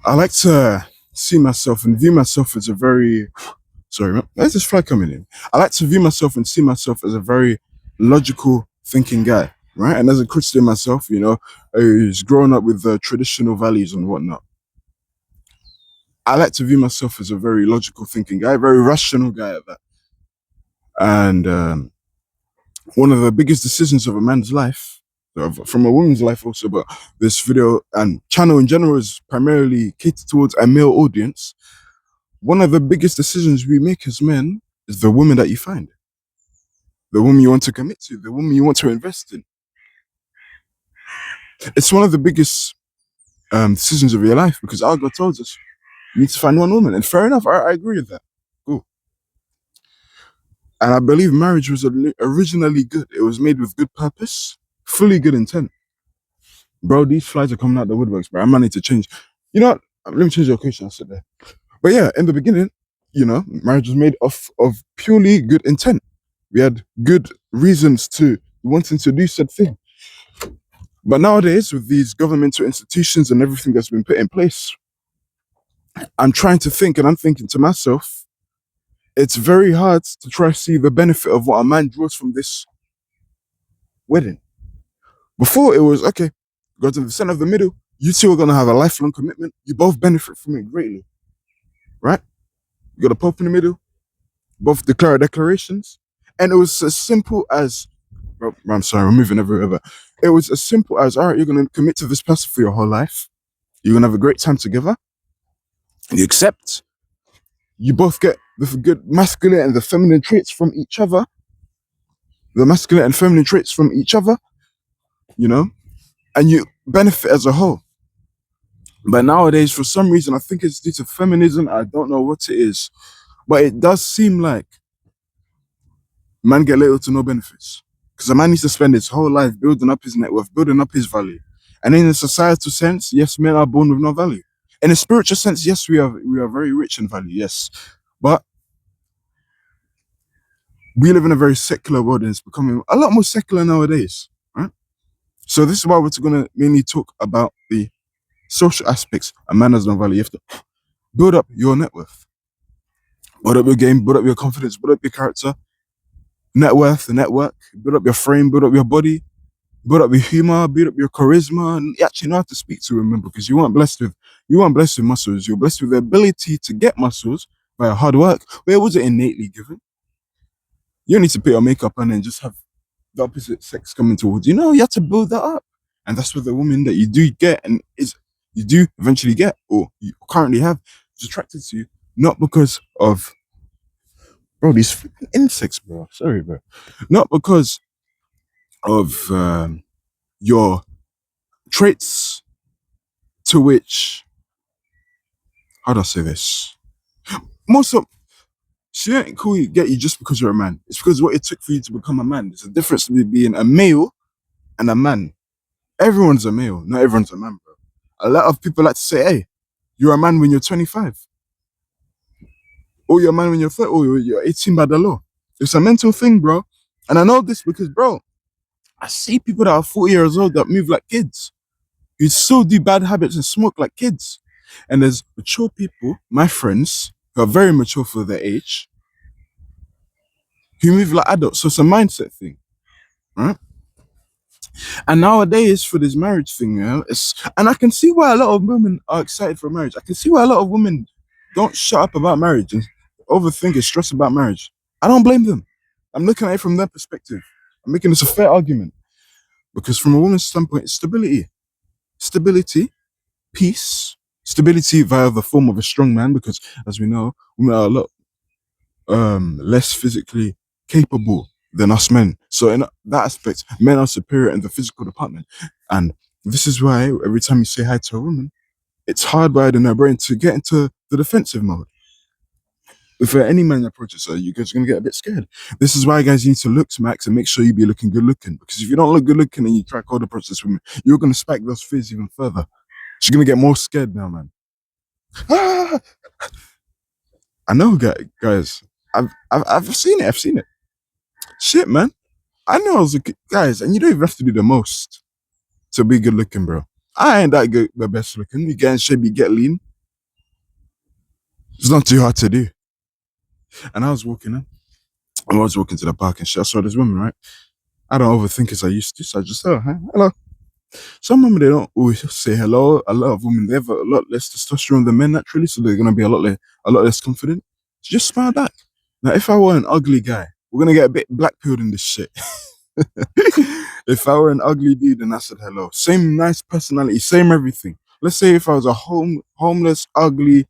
I like to see myself and view myself as a very sorry, man, there's this fly coming in. I like to view myself and see myself as a very logical thinking guy, right? And as a Christian myself, who's growing up with traditional values and whatnot, I like to view myself as a very logical thinking guy, very rational guy at that. And one of the biggest decisions of a man's life, from a woman's life also, but this video and channel in general is primarily catered towards a male audience. One of the biggest decisions we make as men is the woman that you find, the woman you want to commit to, the woman you want to invest in. It's one of the biggest decisions of your life because our God told us you need to find one woman. And fair enough, I agree with that. Cool. And I believe marriage was originally good. It was made with good purpose, fully good intent. Bro, these flies are coming out the woodworks, bro. I might need to change. You know what? Let me change your location. I'll sit there. But yeah, in the beginning, marriage was made of purely good intent. We had good reasons to wanting to do said thing. But nowadays, with these governmental institutions and everything that's been put in place, I'm trying to think and I'm thinking to myself, it's very hard to try to see the benefit of what a man draws from this wedding. Before it was, okay, go to the center of the middle, you two are going to have a lifelong commitment. You both benefit from it greatly, right? You got a pope in the middle, both declare declarations. And it was as simple as, I'm sorry, we're moving everywhere, but it was as simple as, all right, you're going to commit to this person for your whole life. You're going to have a great time together. You accept. You both get the good masculine and the feminine traits from each other. The masculine and feminine traits from each other, and you benefit as a whole. But nowadays, for some reason, I think it's due to feminism. I don't know what it is, but it does seem like man get little to no benefits because a man needs to spend his whole life building up his net worth, building up his value. And in a societal sense, yes, men are born with no value. In a spiritual sense, yes, we are very rich in value, yes, but we live in a very secular world and it's becoming a lot more secular nowadays, right? So this is why we're going to mainly talk about the social aspects. A man has no value. You have to build up your net worth, build up your game, build up your confidence, build up your character, net worth, the network, build up your frame, build up your body, build up your humor, build up your charisma, and you actually know how to speak to women because you weren't blessed with muscles. You're blessed with the ability to get muscles via hard work, but it wasn't innately given. You don't need to put your makeup on and just have the opposite sex coming towards you. No, you have to build that up. And that's where the woman that you do get and you do eventually get or you currently have is attracted to you, not because of these freaking insects, bro. Sorry, bro. Not because of your traits to which how do I say this? Most of she ain't get you just because you're a man. It's because what it took for you to become a man. There's a difference between being a male and a man. Everyone's a male, not everyone's a man, bro. A lot of people like to say, hey, you're a man when you're 25. Or you're a man when you're 30, or you're 18 by the law. It's a mental thing, bro. And I know this because, bro, I see people that are 40 years old that move like kids. Who still do bad habits and smoke like kids. And there's mature people, my friends, who are very mature for their age, who move like adults. So it's a mindset thing, right? And nowadays, for this marriage thing, and I can see why a lot of women are excited for marriage. I can see why a lot of women don't shut up about marriage and overthink and stress about marriage. I don't blame them. I'm looking at it from their perspective. I'm making this a fair argument because from a woman's standpoint, it's stability, peace, stability via the form of a strong man. Because as we know, women are a lot less physically capable than us men. So in that aspect, men are superior in the physical department. And this is why every time you say hi to a woman, it's hardwired in their brain to get into the defensive mode. If any man approaches her, you guys are gonna get a bit scared. This is why guys need to look smacks and make sure you be looking good looking. Because if you don't look good looking and you try cold approach this woman, you're gonna spike those fears even further. She's gonna get more scared now, man. Ah! I know, guys. I've seen it. I've seen it. Shit, man. I know I was a guys, and you don't even have to do the most to be good looking, bro. I ain't that good, the best looking. You get in shape, you get lean. It's not too hard to do. And I was walking in. I was walking to the park and shit. I saw this woman, right? I don't overthink as I used to. So I just said, hi, hello. Some women, they don't always say hello. A lot of women, they have a lot less testosterone than men naturally. So they're going to be a lot less confident. So just smile back. Now, if I were an ugly guy, we're going to get a bit black pilled in this shit. If I were an ugly dude and I said hello, same nice personality, same everything. Let's say if I was a homeless, ugly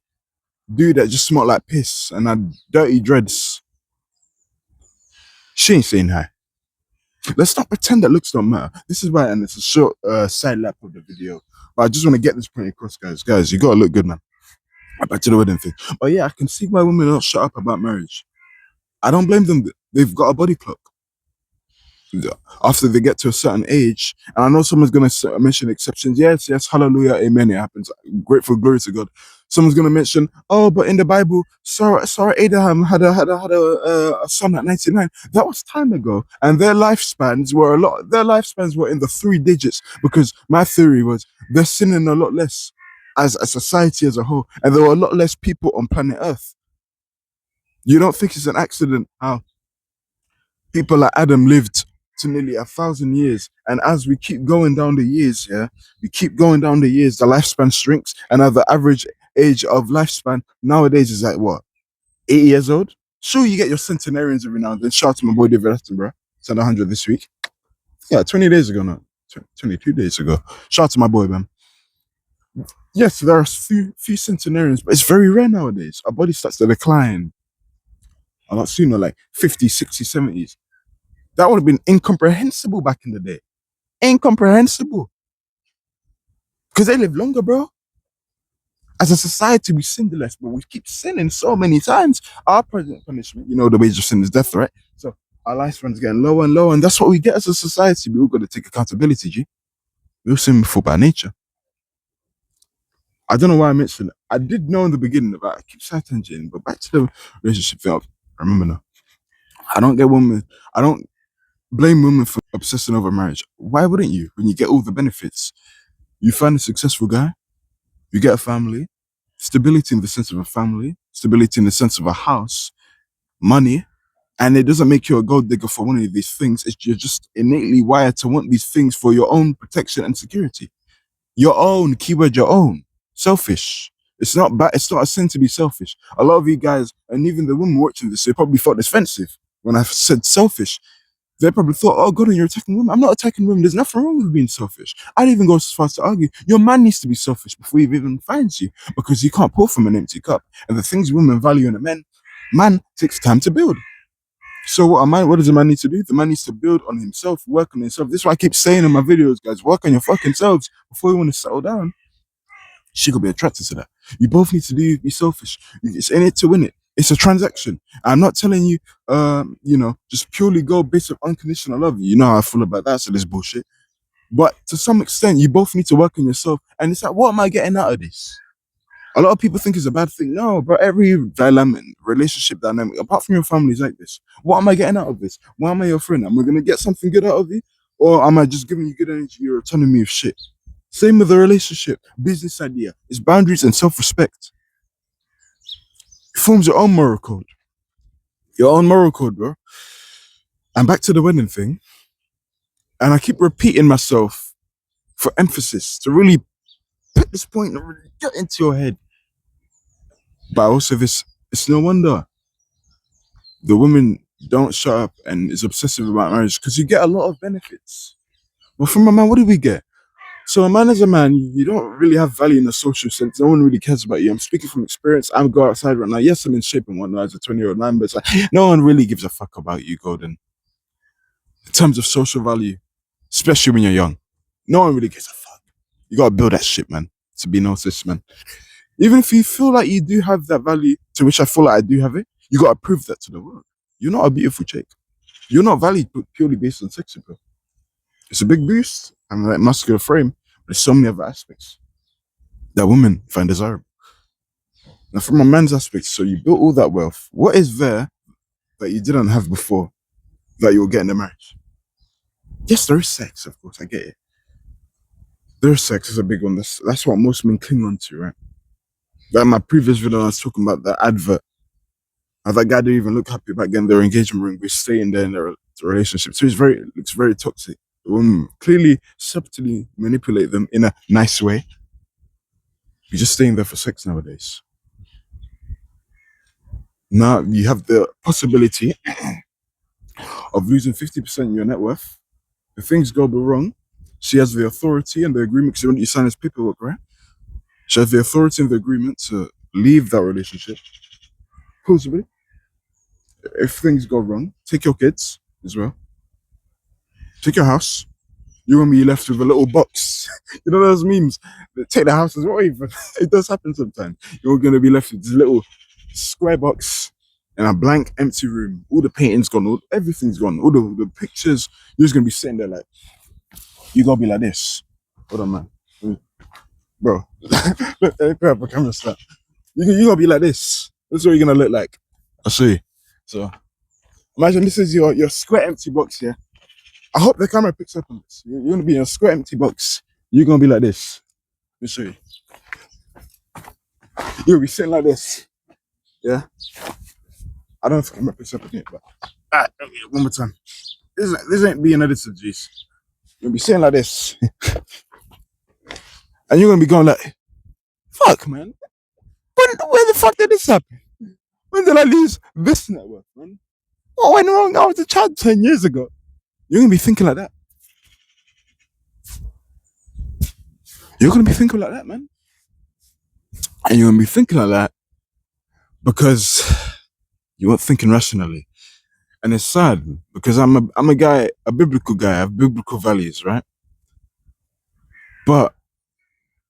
dude that just smelled like piss and had dirty dreads, she ain't saying hi. Let's not pretend that looks don't matter. This is why, and it's a short side lap of the video. But I just want to get this point across, guys. Guys, you gotta look good, man. Back to the wedding thing. But yeah, I can see why women don't shut up about marriage. I don't blame them. They've got a body clock. After they get to a certain age, and I know someone's going to mention exceptions. Yes, yes, hallelujah, amen, it happens. Grateful, glory to God. Someone's going to mention, oh, but in the Bible, Sarah Abraham had a son at 99. That was time ago, and their lifespans were in the 3 digits, because my theory was they're sinning a lot less as a society as a whole, and there were a lot less people on planet Earth. You don't think it's an accident how people like Adam lived to nearly 1,000 years. And as we keep going down the years, the lifespan shrinks. And now the average age of lifespan nowadays is like what, 80 years old? Sure, you get your centenarians every now and then. Shout out to my boy David Attenborough. Turned 100 this week. Yeah, 20 days ago now. 22 days ago. Shout out to my boy, man. Yes, there are few centenarians, but it's very rare nowadays. Our body starts to decline a lot sooner, like 50s, 60s, 70s. That would have been incomprehensible back in the day. Incomprehensible. Because they live longer, bro. As a society, we sin less, but we keep sinning so many times. Our present punishment, the wage of sin is death, right? So our lifespan's getting lower and lower, and that's what we get as a society. We all got to take accountability, G. We all sin before by nature. I don't know why I mentioned it. I did know in the beginning about I keep side tangent, but back to the relationship thing. I remember now. I don't blame women for obsessing over marriage. Why wouldn't you? When you get all the benefits, you find a successful guy, you get a family, stability in the sense of a family, stability in the sense of a house, money, and it doesn't make you a gold digger for one of these things. You're just innately wired to want these things for your own protection and security. Your own, keyword your own. Selfish. It's not bad. It's not a sin to be selfish. A lot of you guys, and even the women watching this, they probably thought offensive when I said selfish. They probably thought, oh, God, you're attacking women. I'm not attacking women. There's nothing wrong with being selfish. I'd even go as far as to argue, your man needs to be selfish before he even finds you, because he can't pour from an empty cup. And the things women value in a man takes time to build. So what does a man need to do? The man needs to build on himself, work on himself. This is why I keep saying in my videos, guys, work on your fucking selves before you want to settle down. She could be attracted to that. You both need to be selfish. It's in it to win it. It's a transaction. I'm not telling you, just purely go based on unconditional love. You know how I feel about that, so this bullshit. But to some extent, you both need to work on yourself. And it's like, what am I getting out of this? A lot of people think it's a bad thing. No, but every relationship dynamic, apart from your family, is like this. What am I getting out of this? Why am I your friend? Am I going to get something good out of you? Or am I just giving you good energy? You're telling me of shit. Same with the relationship, business idea. It's boundaries and self-respect. It forms your own moral code. Your own moral code, bro. And back to the wedding thing. And I keep repeating myself for emphasis to really put this point and really get into your head. But also it's no wonder the women don't shut up and is obsessive about marriage, because you get a lot of benefits. But from a man, what do we get? So a man as a man, you don't really have value in the social sense. No one really cares about you. I'm speaking from experience. I'm going outside right now. Yes, I'm in shape and whatnot as a 20-year-old man, but it's like, no one really gives a fuck about you, Golden. In terms of social value, especially when you're young. No one really gives a fuck. You gotta build that shit, man, to be noticed, man. Even if you feel like you do have that value, to which I feel like I do have it, you gotta prove that to the world. You're not a beautiful chick. You're not valued purely based on sex appeal. It's a big boost and like muscular frame, but there's so many other aspects that women find desirable. Now, from a man's aspect, so you built all that wealth. What is there that you didn't have before that you'll get in a marriage? Yes, there is sex, of course, I get it. There's sex is a big one. That's what most men cling on to, right? Like my previous video, I was talking about the advert. How that guy didn't even look happy back then. Their engagement ring, we're staying there in their relationship. So looks very toxic. The woman clearly subtly manipulate them in a nice way. You're just staying there for sex nowadays. Now you have the possibility of losing 50% of your net worth. If things go wrong, she has the authority and the agreement, because you sign this paperwork, right? She has the authority and the agreement to leave that relationship. Possibly. If things go wrong, take your kids as well. Take your house. You're gonna be left with a little box. You know those memes? Take the house as well, even. It does happen sometimes. You're gonna be left with this little square box in a blank, empty room. All the paintings gone, everything's gone. All the pictures, you're just gonna be sitting there like, you're gonna be like this. Hold on, man. Bro. Look, let me put up a camera start. You're gonna be like this. That's what you're gonna look like. I'll show you. So imagine this is your square empty box here. I hope the camera picks up on this. You're gonna be in a square empty box. You're gonna be like this. Let me show you. You'll be sitting like this. Yeah. I don't know if the camera picks up on it, but one more time. This ain't being edited, jeez. You'll be sitting like this. And you're gonna be going like, fuck, man. Where the fuck did this happen? When did I lose this network, man? What went wrong? I was a child 10 years ago. You're gonna be thinking like that. You're gonna be thinking like that, man. And you're gonna be thinking like that because you weren't thinking rationally. And it's sad because I'm a guy, a biblical guy. I have biblical values, right? But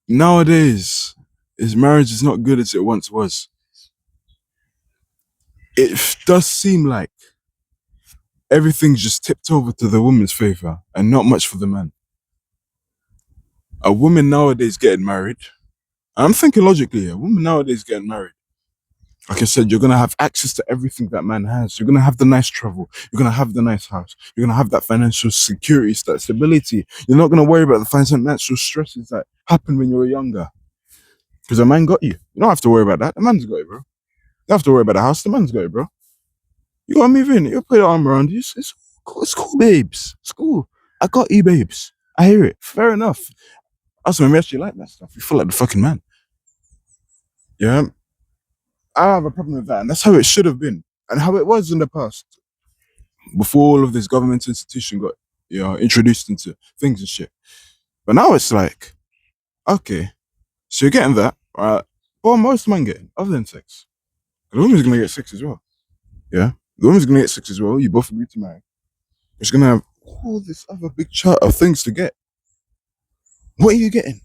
nowadays, marriage is not good as it once was. It does seem like everything's just tipped over to the woman's favor and not much for the man. A woman nowadays getting married, I'm thinking logically, a woman nowadays getting married, like I said, you're gonna have access to everything that man has. You're gonna have the nice travel. You're gonna have the nice house. You're gonna have that financial security, that stability. You're not gonna worry about the financial stresses that happened when you were younger. Because a man got you. You don't have to worry about that. The man's got it, bro. You don't have to worry about the house. The man's got it, bro. You gotta move in. You put your arm around you. It's cool, babes. It's cool. I got you, babes. I hear it. Fair enough. That's when we actually like that stuff. You feel like the fucking man. Yeah. I have a problem with that, and that's how it should have been, and how it was in the past, before all of this government institution got, introduced into things and shit. But now it's like, okay, so you're getting that, right? Well, most men getting, other than sex. The woman's gonna get sex as well. Yeah, the woman's gonna get sex as well. You both agree to marry. It's gonna have all this other big chart of things to get. What are you getting?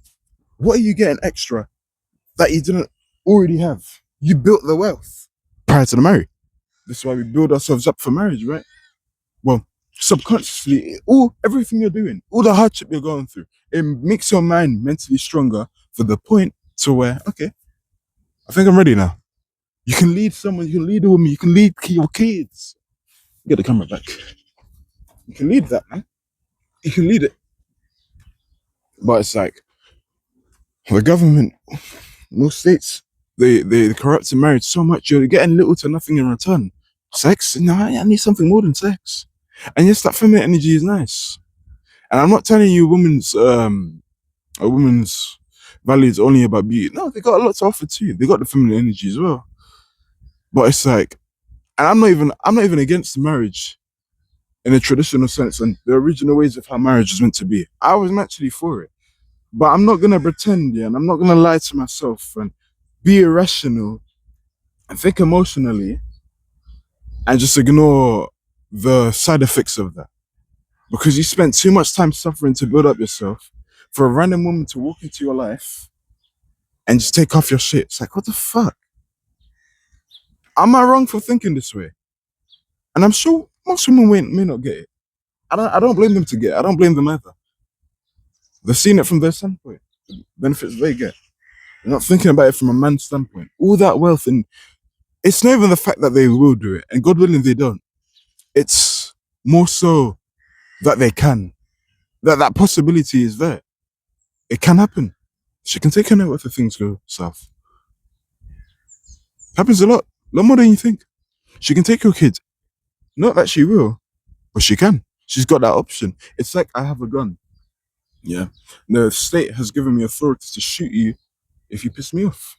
What are you getting extra that you didn't already have? You built the wealth prior to the marriage. This is why we build ourselves up for marriage, right? Well, subconsciously, everything you're doing, all the hardship you're going through, it makes your mind mentally stronger for the point to where, okay, I think I'm ready now. You can lead someone, you can lead a woman, you can lead your kids. Get the camera back. You can lead that, man. You can lead it. But it's like, the government, most states, they corrupt marriage so much, you're getting little to nothing in return. Sex? No, I need something more than sex. And yes, that feminine energy is nice. And I'm not telling you a woman's value is only about beauty. No, they got a lot to offer too. They got the feminine energy as well. But it's like, and I'm not even against marriage in a traditional sense and the original ways of how marriage is meant to be. I was naturally for it. But I'm not gonna pretend, and I'm not gonna lie to myself and be irrational and think emotionally and just ignore the side effects of that. Because you spent too much time suffering to build up yourself for a random woman to walk into your life and just take off your shit. It's like, what the fuck? Am I wrong for thinking this way? And I'm sure most women may not get it. I don't blame them to get it. I don't blame them either. They've seen it from their standpoint, the benefits they get. They're not thinking about it from a man's standpoint. All that wealth, and it's not even the fact that they will do it, and God willing they don't. It's more so that they can. That possibility is there. It can happen. She can take her net worth if things go south. Happens a lot more than you think. She can take your kid. Not that she will, but she can. She's got that option. It's like I have a gun. Yeah. The state has given me authority to shoot you if you piss me off.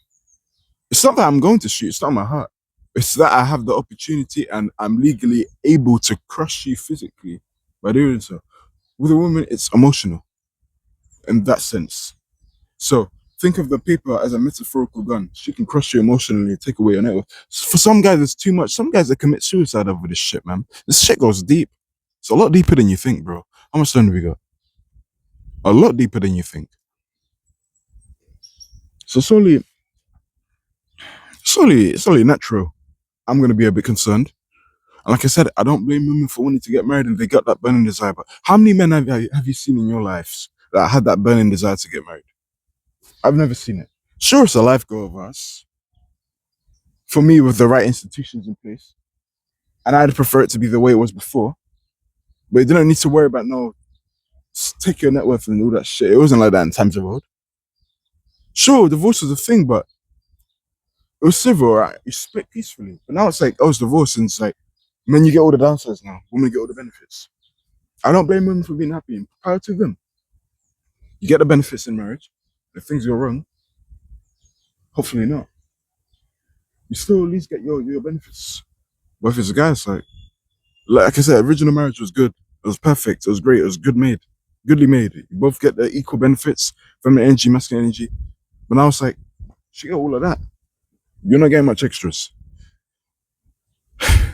It's not that I'm going to shoot, it's not my heart. It's that I have the opportunity and I'm legally able to crush you physically by doing so. With a woman, it's emotional in that sense. So think of the paper as a metaphorical gun. She can crush you emotionally, take away your network. For some guys, it's too much. Some guys that commit suicide over this shit, man. This shit goes deep. It's a lot deeper than you think, bro. How much time do we got? A lot deeper than you think. So it's only natural. I'm gonna be a bit concerned. And like I said, I don't blame women for wanting to get married and they got that burning desire. But how many men have you seen in your lives that had that burning desire to get married? I've never seen it. Sure, it's a life goal of ours. For me, with the right institutions in place. And I'd prefer it to be the way it was before. But you didn't need to worry about no take your net worth and all that shit. It wasn't like that in times of old. Sure, divorce was a thing, but it was civil, right? You split peacefully. But now it's like, oh, it's divorce, and it's like, men, you get all the downsides now. Women get all the benefits. I don't blame women for being happy. And prior to them, you get the benefits in marriage. If things go wrong, hopefully not. You still at least get your benefits. But if it's a guy, it's like I said, original marriage was good. It was perfect. It was great. It was goodly made. You both get the equal benefits, feminine energy, masculine energy. But now it's like, she got all of that. You're not getting much extras.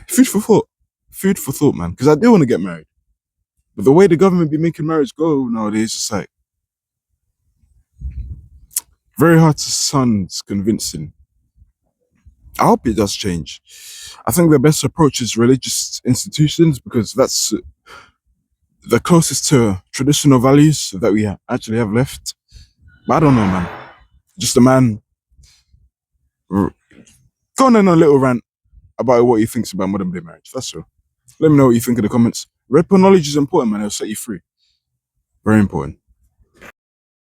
Food for thought. Food for thought, man. Because I do want to get married. But the way the government be making marriage go nowadays, it's like very hard to sound convincing. I hope it does change. I think the best approach is religious institutions because that's the closest to traditional values that we actually have left. But I don't know, man. Just a man going on a little rant about what he thinks about modern day marriage. That's all. Let me know what you think in the comments. Red pill knowledge is important, man. It'll set you free. Very important.